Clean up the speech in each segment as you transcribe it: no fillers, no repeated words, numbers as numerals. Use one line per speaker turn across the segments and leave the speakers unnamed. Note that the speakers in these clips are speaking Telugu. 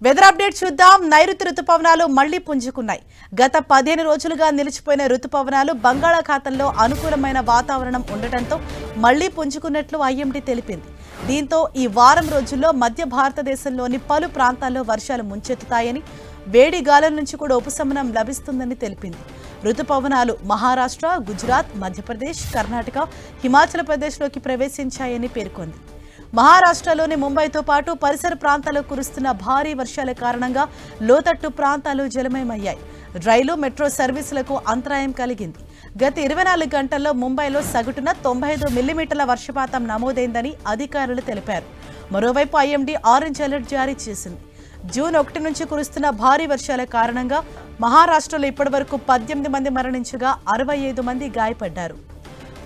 వెదర్ అప్డేట్ చూద్దాం. నైరుతి రుతుపవనాలు మళ్లీ పుంజుకున్నాయి. గత 15 రోజులుగా నిలిచిపోయిన రుతుపవనాలు బంగాళాఖాతంలో అనుకూలమైన వాతావరణం ఉండటంతో మళ్లీ పుంజుకున్నట్లు ఐఎండీ తెలిపింది. దీంతో ఈ వారం రోజుల్లో మధ్య భారతదేశంలోని పలు ప్రాంతాల్లో వర్షాలు ముంచెత్తుతాయని, వేడి గాలుల నుంచి కూడా ఉపశమనం లభిస్తుందని తెలిపింది. రుతుపవనాలు మహారాష్ట్ర, గుజరాత్, మధ్యప్రదేశ్, కర్ణాటక, హిమాచల్ ప్రదేశ్లోకి ప్రవేశించాయని పేర్కొంది. మహారాష్ట్రలోని ముంబైతో పాటు పరిసర ప్రాంతాల్లో కురుస్తున్న భారీ వర్షాల కారణంగా లోతట్టు ప్రాంతాలు జలమయమయ్యాయి. రైలు, మెట్రో సర్వీసులకు అంతరాయం కలిగింది. గత 24 గంటల్లో ముంబైలో సగటున 95 మిల్లీమీటర్ల వర్షపాతం నమోదైందని అధికారులు తెలిపారు. మరోవైపు ఐఎండీ ఆరెంజ్ అలర్ట్ జారీ చేసింది. జూన్ 1 నుంచి కురుస్తున్న భారీ వర్షాల కారణంగా మహారాష్ట్రలో ఇప్పటివరకు 18 మంది మరణించగా 65 మంది గాయపడ్డారు.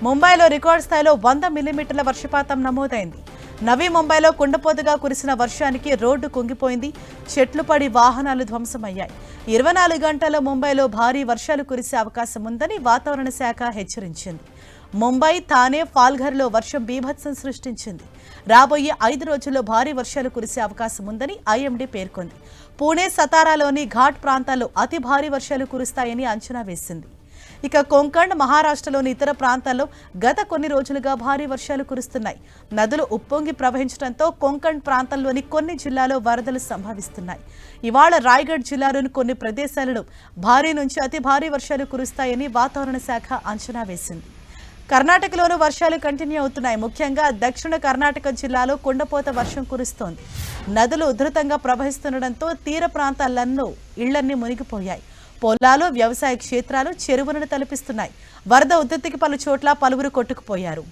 ముంబైలో రికార్డు స్థాయిలో 100 మిల్లీమీటర్ల వర్షపాతం నమోదైంది. నవీ ముంబైలో కుండపోతగా కురిసిన వర్షానికి రోడ్డు కుంగిపోయింది. చెట్లు పడి వాహనాలు ధ్వంసమయ్యాయి. 24 గంటల్లో ముంబైలో భారీ వర్షాలు కురిసే అవకాశం ఉందని వాతావరణ శాఖ హెచ్చరించింది. ముంబై, థానే, పాల్ఘర్లో వర్షం బీభత్సం సృష్టించింది. రాబోయే 5 రోజుల్లో భారీ వర్షాలు కురిసే అవకాశం ఉందని ఐఎండీ పేర్కొంది. పూణే, సతారాలోని ఘాట్ ప్రాంతాల్లో అతి భారీ వర్షాలు కురుస్తాయని అంచనా వేసింది. ఇక కొంకణ్, మహారాష్ట్రలోని ఇతర ప్రాంతాల్లో గత కొన్ని రోజులుగా భారీ వర్షాలు కురుస్తున్నాయి. నదులు ఉప్పొంగి ప్రవహించడంతో కొంకణ్ ప్రాంతంలోని కొన్ని జిల్లాల్లో వరదలు సంభవిస్తున్నాయి. ఇవాళ రాయ్గఢ్ జిల్లాలోని కొన్ని ప్రదేశాలలో భారీ నుంచి అతి భారీ వర్షాలు కురుస్తాయని వాతావరణ శాఖ అంచనా వేసింది. కర్ణాటకలోనూ వర్షాలు కంటిన్యూ అవుతున్నాయి. ముఖ్యంగా దక్షిణ కర్ణాటక జిల్లాలో కుండపోత వర్షం కురుస్తోంది. నదులు ఉధృతంగా ప్రవహిస్తుండటంతో తీర ప్రాంతాలన్నీ ఇళ్లన్నీ మునిగిపోయాయి. పొలాలు, వ్యవసాయ క్షేత్రాలు చెరువులను తలపిస్తున్నాయి. వరద ఉధృతికి పలు చోట్ల పలువురు కొట్టుకుపోయారు.